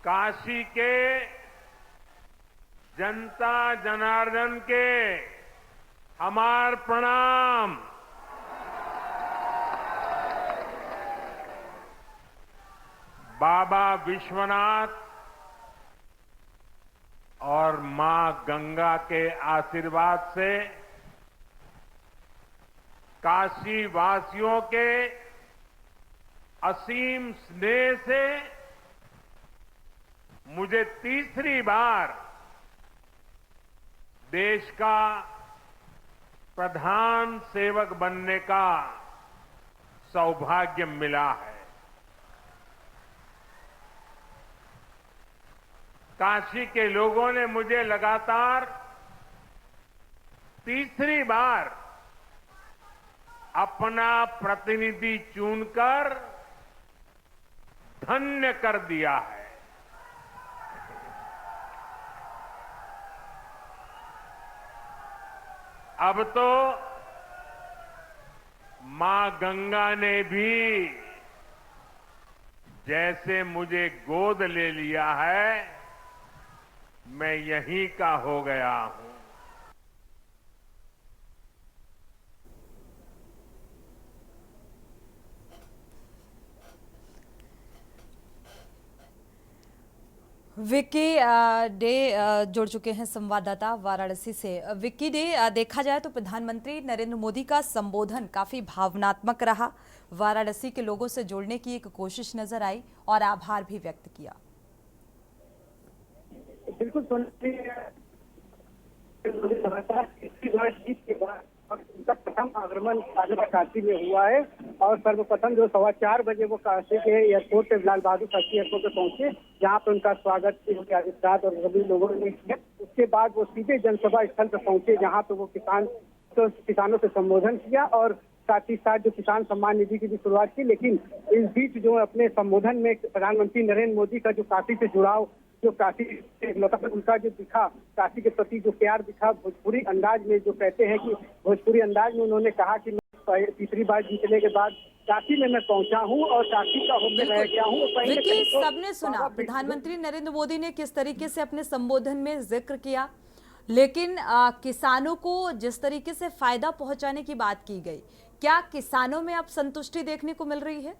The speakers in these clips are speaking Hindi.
काशी के जनता जनार्दन के हमार प्रणाम। बाबा विश्वनाथ और मां गंगा के आशीर्वाद से काशी वासियों के असीम स्नेह से मुझे तीसरी बार देश का प्रधान सेवक बनने का सौभाग्य मिला है। काशी के लोगों ने मुझे लगातार तीसरी बार अपना प्रतिनिधि चुनकर धन्य कर दिया है। अब तो मां गंगा ने भी जैसे मुझे गोद ले लिया है, मैं यहीं का हो गया हूं। विक्की डे जुड़ चुके हैं संवाददाता वाराणसी से। विक्की डे, देखा जाए तो प्रधानमंत्री नरेंद्र मोदी का संबोधन काफी भावनात्मक रहा। वाराणसी के लोगों से जुड़ने की एक कोशिश नजर आई और आभार भी व्यक्त किया। बिल्कुल जीत के बाद उनका प्रथम आगमन काशी में हुआ है और सर्वप्रथम जो 4:15 बजे वो काशी के एयरपोर्ट पे लाल बहादुर शास्त्री एयरपोर्ट पे पहुंचे, जहां पर उनका स्वागत योगी आदित्यनाथ और सभी लोगों ने किया। उसके बाद वो सीधे जनसभा स्थल पर पहुंचे, जहां पे वो किसानों से संबोधन किया और साथ ही साथ जो किसान सम्मान निधि की भी शुरुआत की। लेकिन इस बीच जो अपने संबोधन में प्रधानमंत्री नरेंद्र मोदी का जो काशी से जुड़ाव, जो काशी मतलब उनका जो दिखा, काशी के प्रति जो प्यार दिखा, भोजपुरी अंदाज में जो कहते हैं कि भोजपुरी अंदाज में उन्होंने कहा कि मैं तीसरी बार जीतने के बाद काशी में मैं पहुंचा हूं और काशी का होकर रह गया हूं। विक्की, सबने सुना प्रधानमंत्री नरेंद्र मोदी ने किस तरीके से अपने संबोधन में जिक्र किया, लेकिन किसानों को जिस तरीके से फायदा पहुंचाने की बात की गई, क्या किसानों में अब संतुष्टि देखने को मिल रही है?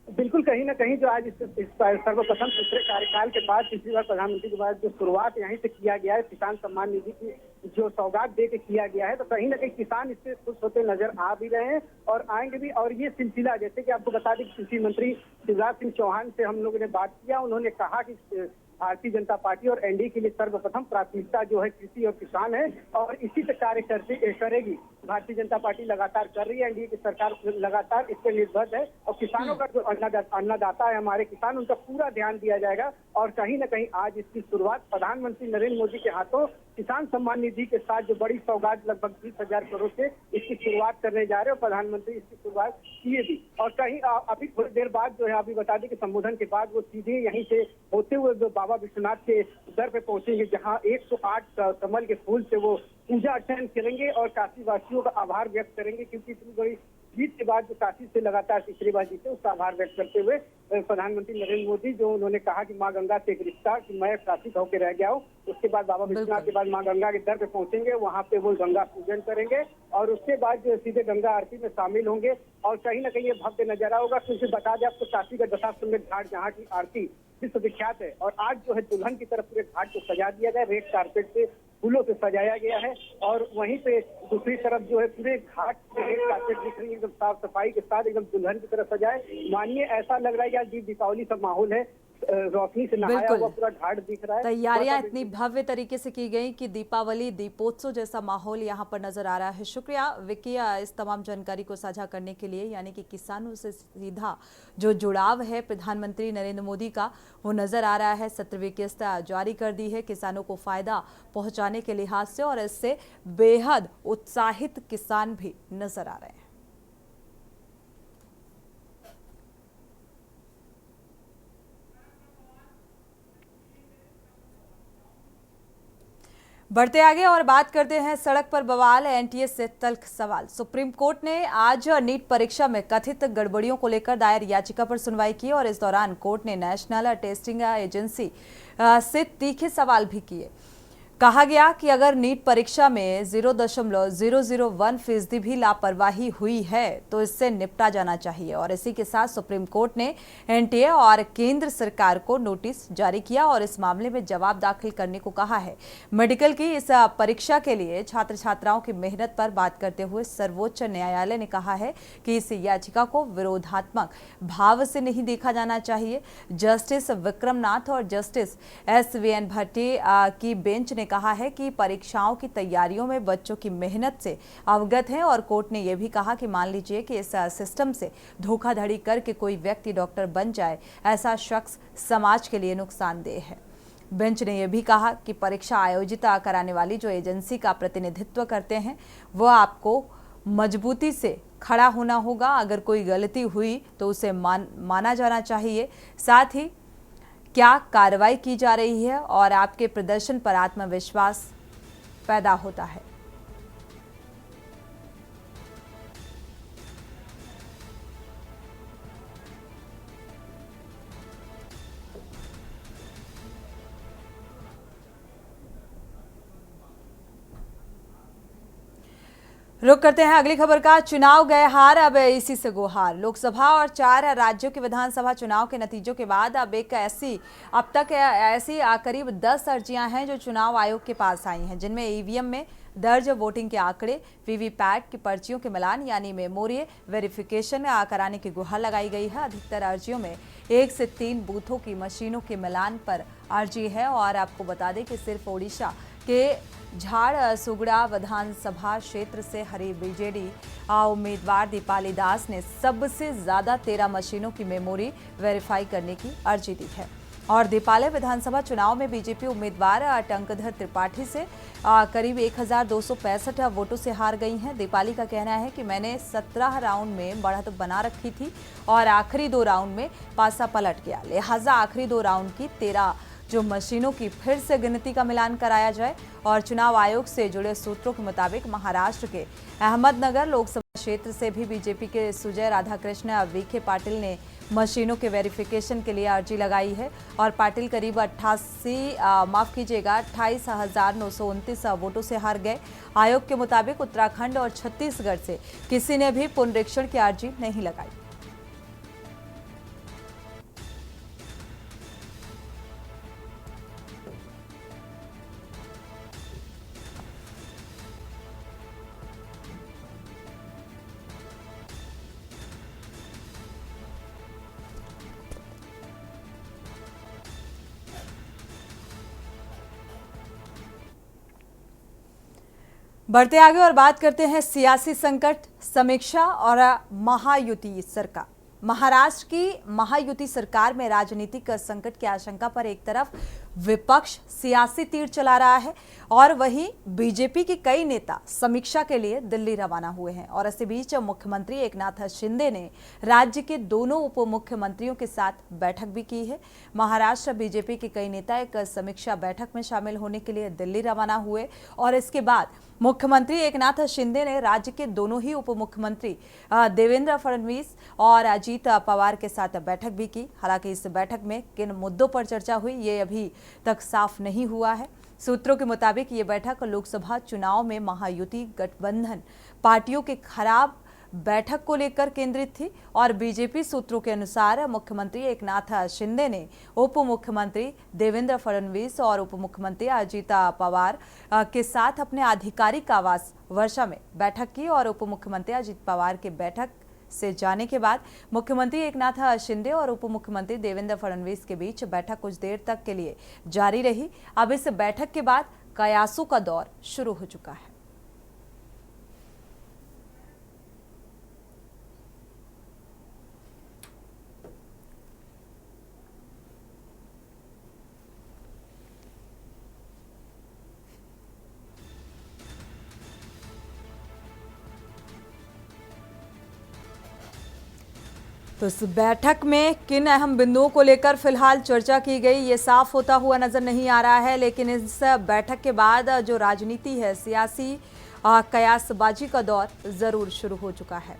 बिल्कुल, कहीं ना कहीं जो आज इस सर्वप्रथम दूसरे कार्यकाल के बाद तीसरी बार प्रधानमंत्री के बाद जो शुरुआत यहीं से किया गया है, किसान सम्मान निधि की जो सौगात दे के किया गया है, तो कहीं ना कहीं किसान इससे खुश होते नजर आ भी रहे हैं और आएंगे भी। और ये सिलसिला, जैसे कि आपको बता दें कि कृषि मंत्री शिवराज सिंह चौहान से हम लोगों ने बात किया, उन्होंने कहा कि भारतीय जनता पार्टी और एनडीए के लिए सर्वप्रथम प्राथमिकता जो है कृषि और किसान है और इसी से कार्य करेगी। भारतीय जनता पार्टी लगातार कर रही है, एनडीए की सरकार लगातार इस पर निर्भर है और किसानों का जो अन्नदाता है हमारे किसान, उनका पूरा ध्यान दिया जाएगा। और कहीं ना कहीं आज इसकी शुरुआत प्रधानमंत्री नरेंद्र मोदी के हाथों किसान सम्मान निधि के साथ जो बड़ी सौगात लगभग 20,000 करोड़ से इसकी शुरुआत करने जा रहे हैं और प्रधानमंत्री इसकी शुरुआत किए भी। और कहीं अभी थोड़ी देर बाद जो है, अभी बता दें कि संबोधन के बाद वो सीधे यहीं से होते हुए जो बाबा विश्वनाथ के दर पे पहुंचेंगे, जहां 108 कमल के फूल से वो पूजा अर्चन करेंगे और काशी वासियों का आभार व्यक्त करेंगे, क्योंकि इतनी बड़ी जीत के बाद जो काशी से लगातार तीसरी बार जीते, उसका आभार व्यक्त करते हुए प्रधानमंत्री नरेंद्र मोदी जो उन्होंने कहा कि मां गंगा से एक रिश्ता, कि मैं काशी होकर रह गया हूँ। उसके बाद बाबा विश्वनाथ के बाद मां गंगा के दर पे पहुंचेंगे, वहां पे वो गंगा पूजन करेंगे और उसके बाद जो सीधे गंगा आरती में शामिल होंगे। और कहीं ना कहीं ये भव्य नजारा होगा, क्योंकि बता दें आपको काशी का दशाश्वमेध घाट, जहाँ की आरती विश्व विख्यात है और आज जो है दुल्हन की तरफ पूरे घाट को सजा दिया गया, रेड कारपेट से फूलों से सजाया गया है और वहीं पे दूसरी तरफ जो है पूरे घाट पे रेड कारपेट दिख रही है, एकदम साफ सफाई के साथ एकदम दुल्हन की तरफ सजाए। मानिए ऐसा लग रहा है कि आज दीपावली का माहौल है, रोशनी से नहाया हुआ पूरा घाट दिख रहा है। तैयारियां इतनी भव्य तरीके से की गई कि दीपावली दीपोत्सव जैसा माहौल यहां पर नजर आ रहा है। शुक्रिया विक्की इस तमाम जानकारी को साझा करने के लिए। यानी कि किसानों से सीधा जो जुड़ाव है प्रधानमंत्री नरेंद्र मोदी का, वो नजर आ रहा है। 17वीं किस्त जारी कर दी है किसानों को फायदा पहुंचाने के लिहाज से और इससे बेहद उत्साहित किसान भी नजर आ रहे हैं। बढ़ते आगे और बात करते हैं सड़क पर बवाल, एनटीए से तल्ख सवाल। सुप्रीम कोर्ट ने आज नीट परीक्षा में कथित गड़बड़ियों को लेकर दायर याचिका पर सुनवाई की और इस दौरान कोर्ट ने नेशनल टेस्टिंग एजेंसी से तीखे सवाल भी किए। कहा गया कि अगर नीट परीक्षा में 0.001% भी लापरवाही हुई है तो इससे निपटा जाना चाहिए। और इसी के साथ सुप्रीम कोर्ट ने एनटीए और केंद्र सरकार को नोटिस जारी किया और इस मामले में जवाब दाखिल करने को कहा है। मेडिकल की इस परीक्षा के लिए छात्र छात्राओं की मेहनत पर बात करते हुए सर्वोच्च न्यायालय ने कहा है कि इस याचिका को विरोधात्मक भाव से नहीं देखा जाना चाहिए। जस्टिस विक्रम नाथ और जस्टिस SVN भट्टी की बेंच ने कहा है कि परीक्षाओं की तैयारियों में बच्चों की मेहनत से अवगत हैं और कोर्ट ने यह भी कहा कि मान लीजिए कि इस सिस्टम से धोखाधड़ी करके कोई व्यक्ति डॉक्टर बन जाए, ऐसा शख्स समाज के लिए नुकसानदेह है। बेंच ने यह भी कहा कि परीक्षा आयोजित कराने वाली जो एजेंसी का प्रतिनिधित्व करते हैं वह आपको मजबूती से खड़ा होना होगा। अगर कोई गलती हुई तो उसे माना जाना चाहिए। साथ ही क्या कार्रवाई की जा रही है और आपके प्रदर्शन पर आत्मविश्वास पैदा होता है। रुक करते हैं अगली खबर का। चुनाव गए हार, अब इसी से गुहार। लोकसभा और 4 राज्यों के विधानसभा चुनाव के नतीजों के बाद अब तक ऐसी करीब 10 अर्जियां हैं जो चुनाव आयोग के पास आई हैं, जिनमें ईवीएम में दर्ज वोटिंग के आंकड़े, वीवीपैट की पर्चियों के मिलान यानी मेमोरी वेरिफिकेशन कराने की गुहार लगाई गई है। अधिकतर अर्जियों में 1 से 3 बूथों की मशीनों के मिलान पर अर्जी है। और आपको बता दें कि सिर्फ ओडिशा के झारसुगड़ा विधानसभा क्षेत्र से हरी बीजेडी उम्मीदवार दीपाली दास ने सबसे ज्यादा 13 मशीनों की मेमोरी वेरीफाई करने की अर्जी दी है। और दीपाली विधानसभा चुनाव में बीजेपी उम्मीदवार टंकधर त्रिपाठी से करीब 1265 वोटों से हार गई हैं। दीपाली का कहना है कि मैंने 17 राउंड में बढ़त बना रखी थी और आखिरी 2 राउंड में पासा पलट गया, लिहाजा आखिरी 2 राउंड की 13 जो मशीनों की फिर से गिनती का मिलान कराया जाए। और चुनाव आयोग से जुड़े सूत्रों के मुताबिक महाराष्ट्र के अहमदनगर लोकसभा क्षेत्र से भी बीजेपी के सुजय राधाकृष्ण विखे पाटिल ने मशीनों के वेरिफिकेशन के लिए अर्जी लगाई है। और पाटिल करीब 28,929 वोटों से हार गए। आयोग के मुताबिक उत्तराखंड और छत्तीसगढ़ से किसी ने भी पुनरीक्षण की अर्जी नहीं लगाई। बढ़ते आगे और बात करते हैं सियासी संकट, समीक्षा और महायुति सरकार। महाराष्ट्र की महायुति सरकार में राजनीतिक संकट की आशंका पर एक तरफ विपक्ष सियासी तीर चला रहा है और वहीं बीजेपी के कई नेता समीक्षा के लिए दिल्ली रवाना हुए हैं। और इसी बीच मुख्यमंत्री एकनाथ शिंदे ने राज्य के दोनों उप मुख्यमंत्रियों के साथ बैठक भी की है। महाराष्ट्र बीजेपी के कई नेता एक समीक्षा बैठक में शामिल होने के लिए दिल्ली रवाना हुए और इसके बाद मुख्यमंत्री एकनाथ शिंदे ने राज्य के दोनों ही उप मुख्यमंत्री देवेंद्र फडणवीस और अजीत पवार के साथ बैठक भी की। हालांकि इस बैठक में किन मुद्दों पर चर्चा हुई ये अभी तक साफ नहीं हुआ है। सूत्रों के मुताबिक ये बैठक लोकसभा चुनाव में महायुति गठबंधन पार्टियों के खराब बैठक को लेकर केंद्रित थी। और बीजेपी सूत्रों के अनुसार मुख्यमंत्री एकनाथ शिंदे ने उप मुख्यमंत्री देवेंद्र फडणवीस और उप मुख्यमंत्री अजीत पवार के साथ अपने आधिकारिक आवास वर्षा में बैठक की। और उप मुख्यमंत्री अजीत पवार के बैठक से जाने के बाद मुख्यमंत्री एकनाथ शिंदे और उप मुख्यमंत्री देवेंद्र फडणवीस के बीच बैठक कुछ देर तक के लिए जारी रही। अब इस बैठक के बाद कयासों का दौर शुरू हो चुका है। तो इस बैठक में किन अहम बिंदुओं को लेकर फिलहाल चर्चा की गई, ये साफ होता हुआ नजर नहीं आ रहा है। लेकिन इस बैठक के बाद जो राजनीति है, सियासी कयासबाजी का दौर जरूर शुरू हो चुका है।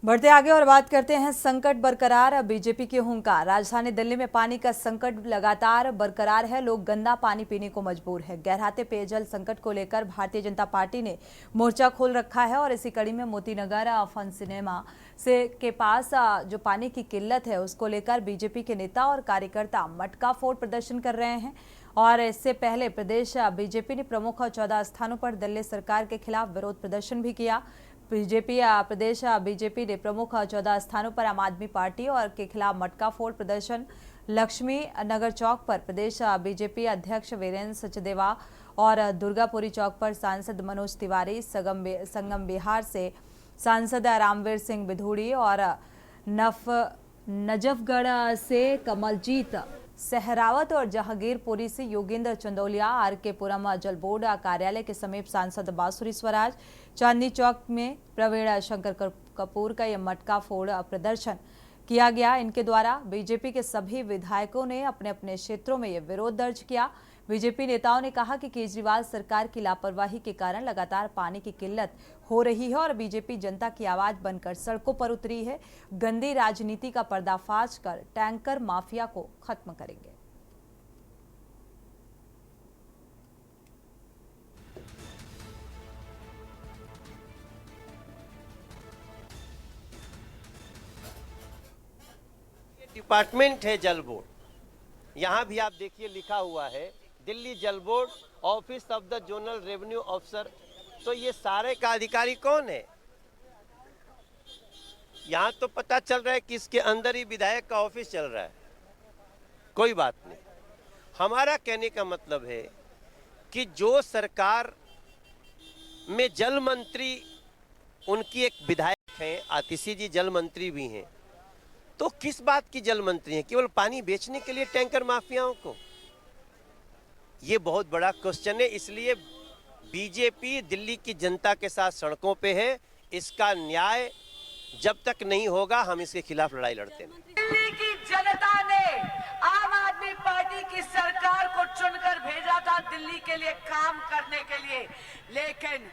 बढ़ते आगे और बात करते हैं संकट बरकरार, बीजेपी की हुंकार। राजधानी दिल्ली में पानी का संकट लगातार बरकरार है। लोग गंदा पानी पीने को मजबूर है। गहराते पेयजल संकट को लेकर भारतीय जनता पार्टी ने मोर्चा खोल रखा है और इसी कड़ी में मोतीनगर फन सिनेमा से के पास जो पानी की किल्लत है उसको लेकर बीजेपी के नेता और कार्यकर्ता मटका फोड़ प्रदर्शन कर रहे हैं। और इससे पहले प्रदेश बीजेपी ने प्रमुख 14 स्थानों पर दिल्ली सरकार के खिलाफ विरोध प्रदर्शन भी किया। प्रदेश बीजेपी ने प्रमुख 14 स्थानों पर आम आदमी पार्टी और के खिलाफ मटका फोड़ प्रदर्शन। लक्ष्मी नगर चौक पर प्रदेश बीजेपी अध्यक्ष वीरेंद्र सचदेवा और दुर्गापुरी चौक पर सांसद मनोज तिवारी, संगम बिहार से सांसद रामवीर सिंह बिधूड़ी और नजफगढ़ से कमलजीत सहरावत और जहांगीरपुरी से योगेंद्र चंदौलिया, आरके पुरम जल बोर्ड कार्यालय के समीप सांसद बांसुरी स्वराज, चांदनी चौक में प्रवीण शंकर कपूर का यह मटका फोड़ प्रदर्शन किया गया। इनके द्वारा बीजेपी के सभी विधायकों ने अपने अपने क्षेत्रों में यह विरोध दर्ज किया। बीजेपी नेताओं ने कहा कि केजरीवाल सरकार की लापरवाही के कारण लगातार पानी की किल्लत हो रही है और बीजेपी जनता की आवाज बनकर सड़कों पर उतरी है। गंदी राजनीति का पर्दाफाश कर टैंकर माफिया को खत्म करेंगे। डिपार्टमेंट है जल बोर्ड, यहाँ भी आप देखिए लिखा हुआ है दिल्ली जल board, office of the zonal revenue officer. तो ये सारे का अधिकारी कौन है? यहाँ तो पता चल रहा है कि इसके अंदर ही विधायक का ऑफिस चल रहा है। कोई बात नहीं, हमारा कहने का मतलब है कि जो सरकार में जल मंत्री, उनकी एक विधायक हैं, आतिशी जी जल मंत्री भी हैं, तो किस बात की जल मंत्री हैं? केवल पानी बेचने के लिए टैंकर माफियाओं को? ये बहुत बड़ा क्वेश्चन है। इसलिए बीजेपी दिल्ली की जनता के साथ सड़कों पे है। इसका न्याय जब तक नहीं होगा हम इसके खिलाफ लड़ाई लड़ते हैं। दिल्ली की जनता ने आम आदमी पार्टी की सरकार को चुनकर भेजा था दिल्ली के लिए काम करने के लिए, लेकिन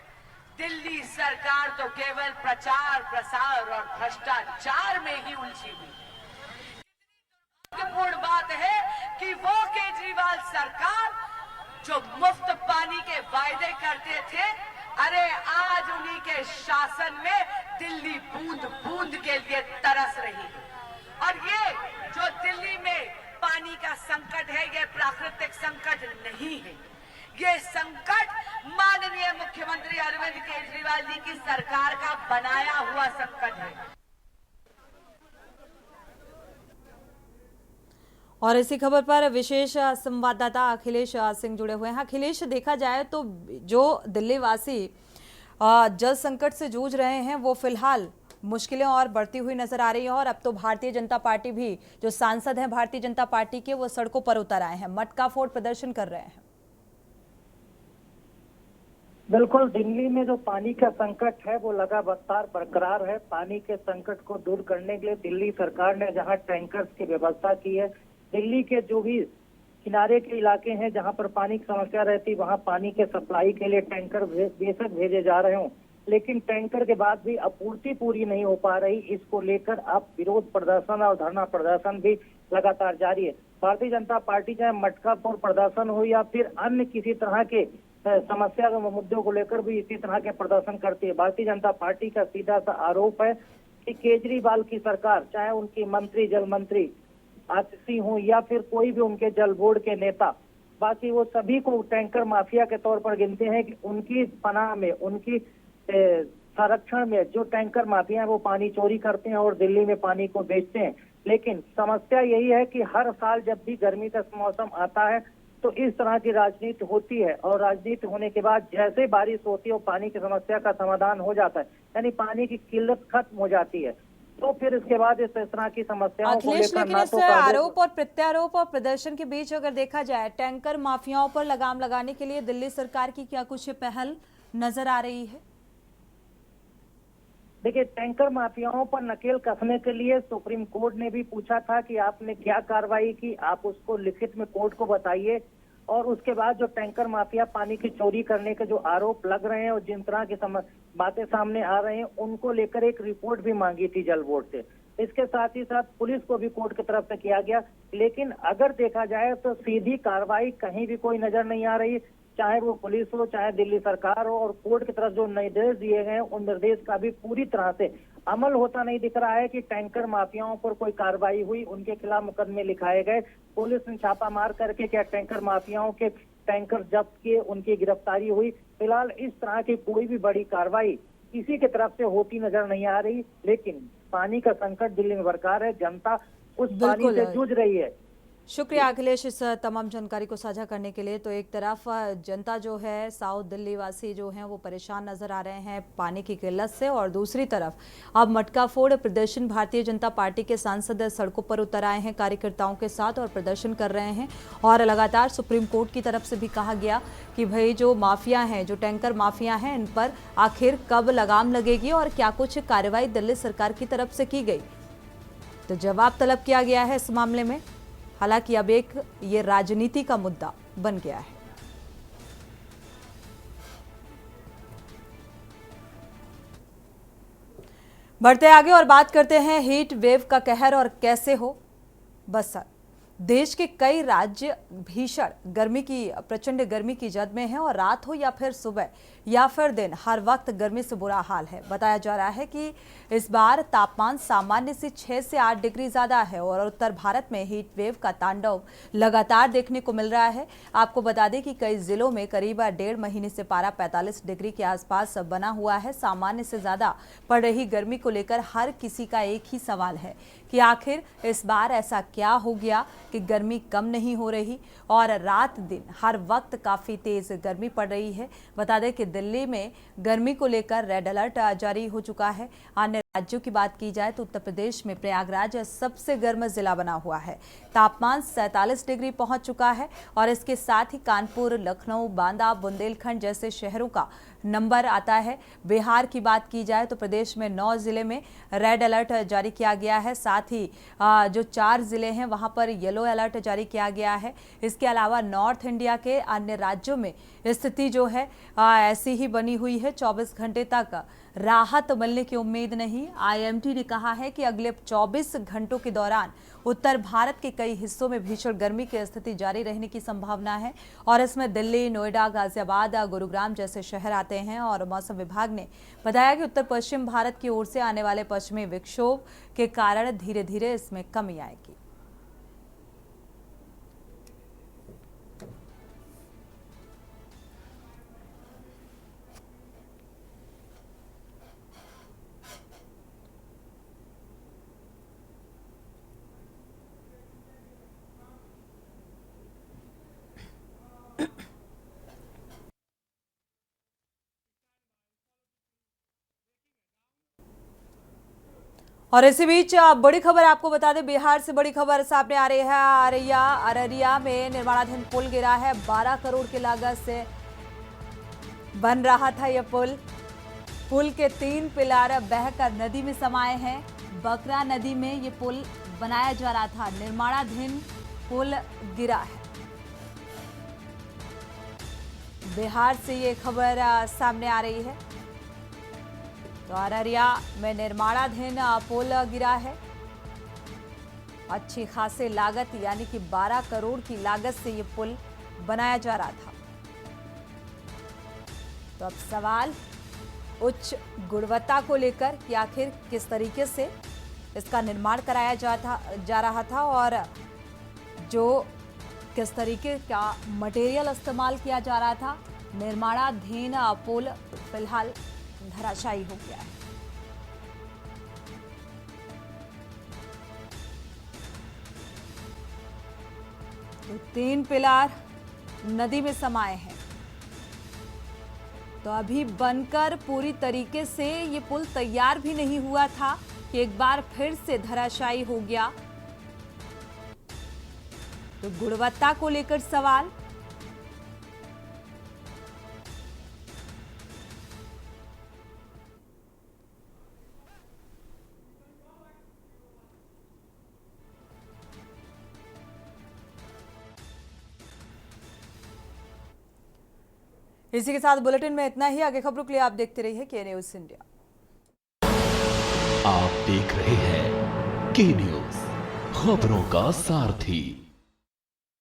दिल्ली सरकार तो केवल प्रचार प्रसार और भ्रष्टाचार में ही उलझी हुई। दुर्भाग्यपूर्ण बात है कि वो केजरीवाल सरकार जो मुफ्त पानी के वायदे करते थे, अरे आज उन्हीं के शासन में दिल्ली बूंद बूंद के लिए तरस रही है। और ये जो दिल्ली में पानी का संकट है, ये प्राकृतिक संकट नहीं है, ये संकट माननीय मुख्यमंत्री अरविंद केजरीवाल जी की सरकार का बनाया हुआ संकट है। और इसी खबर पर विशेष संवाददाता अखिलेश सिंह जुड़े हुए हैं। अखिलेश, देखा जाए तो जो दिल्ली वासी जल संकट से जूझ रहे हैं वो फिलहाल मुश्किलें और बढ़ती हुई नजर आ रही है और अब तो भारतीय जनता पार्टी भी, जो सांसद हैं भारतीय जनता पार्टी के, वो सड़कों पर उतर आए हैं, मटका फोड़ प्रदर्शन कर रहे हैं। बिल्कुल, दिल्ली में जो पानी का संकट है वो लगातार बरकरार है। पानी के संकट को दूर करने के लिए दिल्ली सरकार ने जहां टैंकर्स की व्यवस्था की है, दिल्ली के जो भी किनारे के इलाके हैं जहां पर पानी की समस्या रहती, वहां पानी के सप्लाई के लिए टैंकर बेशक भेजे जा रहे हों, लेकिन टैंकर के बाद भी आपूर्ति पूरी नहीं हो पा रही। इसको लेकर अब विरोध प्रदर्शन और धरना प्रदर्शन भी लगातार जारी है। भारतीय जनता पार्टी चाहे मटका फोड़ प्रदर्शन हो या फिर अन्य किसी तरह के समस्या के मुद्दों को लेकर भी इसी तरह के प्रदर्शन करती है। भारतीय जनता पार्टी का सीधा सा आरोप है कि केजरीवाल की सरकार, चाहे उनकी मंत्री, जल मंत्री आतिशी हो या फिर कोई भी उनके जल बोर्ड के नेता, बाकी वो सभी को टैंकर माफिया के तौर पर गिनते हैं कि उनकी पनाह में, उनकी संरक्षण में जो टैंकर माफिया हैं वो पानी चोरी करते हैं और दिल्ली में पानी को बेचते हैं। लेकिन समस्या यही है कि हर साल जब भी गर्मी का मौसम आता है तो इस तरह की राजनीति होती है, और राजनीति होने के बाद जैसे बारिश होती है और पानी की समस्या का समाधान हो जाता है, यानी पानी की किल्लत खत्म हो जाती है, तो फिर इसके बाद इस तरह की समस्याओं को अखिलेश, लेकर लेकिन ना इस तो कांग्रेस आरोप और प्रत्यारोप और प्रदर्शन के बीच अगर देखा जाए, टैंकर माफियाओं पर लगाम लगाने के लिए दिल्ली सरकार की क्या कुछ पहल नजर आ रही है? देखिए, टैंकर माफियाओं पर नकेल कसने के लिए सुप्रीम कोर्ट ने भी पूछा था कि आपने क्या कार्रवाई की, आप उसको लिखित में कोर्ट को बताइए। और उसके बाद जो टैंकर माफिया पानी की चोरी करने के जो आरोप लग रहे हैं और जिन तरह की बातें सामने आ रहे हैं, उनको लेकर एक रिपोर्ट भी मांगी थी जल बोर्ड से। इसके साथ ही साथ पुलिस को भी कोर्ट की तरफ से किया गया, लेकिन अगर देखा जाए तो सीधी कार्रवाई कहीं भी कोई नजर नहीं आ रही, चाहे वो पुलिस हो चाहे दिल्ली सरकार हो। और कोर्ट की तरफ जो निर्देश दिए गए उन निर्देश का भी पूरी तरह से अमल होता नहीं दिख रहा है कि टैंकर माफियाओं पर कोई कार्रवाई हुई, उनके खिलाफ मुकदमे लिखाए गए, पुलिस ने छापा मार करके क्या टैंकर माफियाओं के टैंकर जब्त किए, उनकी गिरफ्तारी हुई। फिलहाल इस तरह की कोई भी बड़ी कार्रवाई किसी की तरफ से होती नजर नहीं आ रही। लेकिन पानी का संकट दिल्ली में बरकरार है, जनता उस पानी से जूझ रही है। शुक्रिया अखिलेश इस तमाम जानकारी को साझा करने के लिए। तो एक तरफ जनता जो है, साउथ दिल्ली वासी जो हैं वो परेशान नजर आ रहे हैं पानी की किल्लत से, और दूसरी तरफ अब मटका फोड़ प्रदर्शन भारतीय जनता पार्टी के सांसद सड़कों पर उतर आए हैं कार्यकर्ताओं के साथ और प्रदर्शन कर रहे हैं। और लगातार सुप्रीम कोर्ट की तरफ से भी कहा गया कि भाई जो माफिया हैं, जो टैंकर माफिया हैं, इन पर आखिर कब लगाम लगेगी और क्या कुछ कार्रवाई दिल्ली सरकार की तरफ से की गई। तो जवाब तलब किया गया है इस मामले में। हालांकि अब एक ये राजनीति का मुद्दा बन गया है। बढ़ते आगे और बात करते हैं हीट वेव का कहर और कैसे हो बसर। देश के कई राज्य भीषण गर्मी की प्रचंड गर्मी की जद में हैं और रात हो या फिर सुबह या फिर दिन, हर वक्त गर्मी से बुरा हाल है। बताया जा रहा है कि इस बार तापमान सामान्य से 6 से 8 डिग्री ज्यादा है और उत्तर भारत में हीट वेव का तांडव लगातार देखने को मिल रहा है। आपको बता दें कि कई जिलों में करीब 1.5 महीने से पारा 45 डिग्री के आसपास बना हुआ है। सामान्य से ज्यादा पड़ रही गर्मी को लेकर हर किसी का एक ही सवाल है कि आखिर इस बार ऐसा क्या हो गया कि गर्मी कम नहीं हो रही और रात दिन हर वक्त काफी तेज गर्मी पड़ रही है। बता दें कि दिल्ली में गर्मी को लेकर रेड अलर्ट जारी हो चुका है। अन्य राज्यों की बात की जाए तो उत्तर प्रदेश में प्रयागराज सबसे गर्म जिला बना हुआ है। तापमान 47 डिग्री पहुंच चुका है और इसके साथ ही कानपुर, लखनऊ, बांदा, बुंदेलखंड जैसे शहरों का नंबर आता है। बिहार की बात की जाए तो प्रदेश में 9 जिले में रेड अलर्ट जारी किया गया है। साथ ही जो 4 जिले हैं वहां पर येलो अलर्ट जारी किया गया है। इसके अलावा नॉर्थ इंडिया के अन्य राज्यों में स्थिति जो है ऐसी ही बनी हुई है। 24 घंटे तक राहत मिलने की उम्मीद नहीं। आईएमडी ने कहा है कि अगले 24 घंटों के दौरान उत्तर भारत के कई हिस्सों में भीषण गर्मी की स्थिति जारी रहने की संभावना है और इसमें दिल्ली, नोएडा, गाजियाबाद, गुरुग्राम जैसे शहर आते हैं। और मौसम विभाग ने बताया कि उत्तर पश्चिम भारत की ओर से आने वाले पश्चिमी विक्षोभ के कारण धीरे धीरे इसमें कमी आएगी। और इसी बीच बड़ी खबर आपको बता दें, बिहार से बड़ी खबर सामने आ रही है। अररिया में निर्माणाधीन पुल गिरा है। 12 करोड़ की लागत से बन रहा था यह पुल के 3 पिलर बहकर नदी में समाये हैं। बकरा नदी में ये पुल बनाया जा रहा था। निर्माणाधीन पुल गिरा है। बिहार से ये खबर सामने आ रही है। तो अररिया में निर्माणाधीन पुल गिरा है। अच्छी खासी लागत यानी कि 12 करोड़ की लागत से ये पुल बनाया जा रहा था। तो अब सवाल उच्च गुणवत्ता को लेकर कि आखिर किस तरीके से इसका निर्माण कराया जा रहा था और जो किस तरीके का मटेरियल इस्तेमाल किया जा रहा था। निर्माणाधीन पुल फिलहाल धराशायी हो गया है। तो 3 पिलर नदी में समाये हैं। तो अभी बनकर पूरी तरीके से ये पुल तैयार भी नहीं हुआ था कि एक बार फिर से धराशायी हो गया। तो गुणवत्ता को लेकर सवाल। इसी के साथ बुलेटिन में इतना ही। आगे खबरों के लिए आप देखते रहिए के न्यूज इंडिया। आप देख रहे हैं के न्यूज, खबरों का सारथी।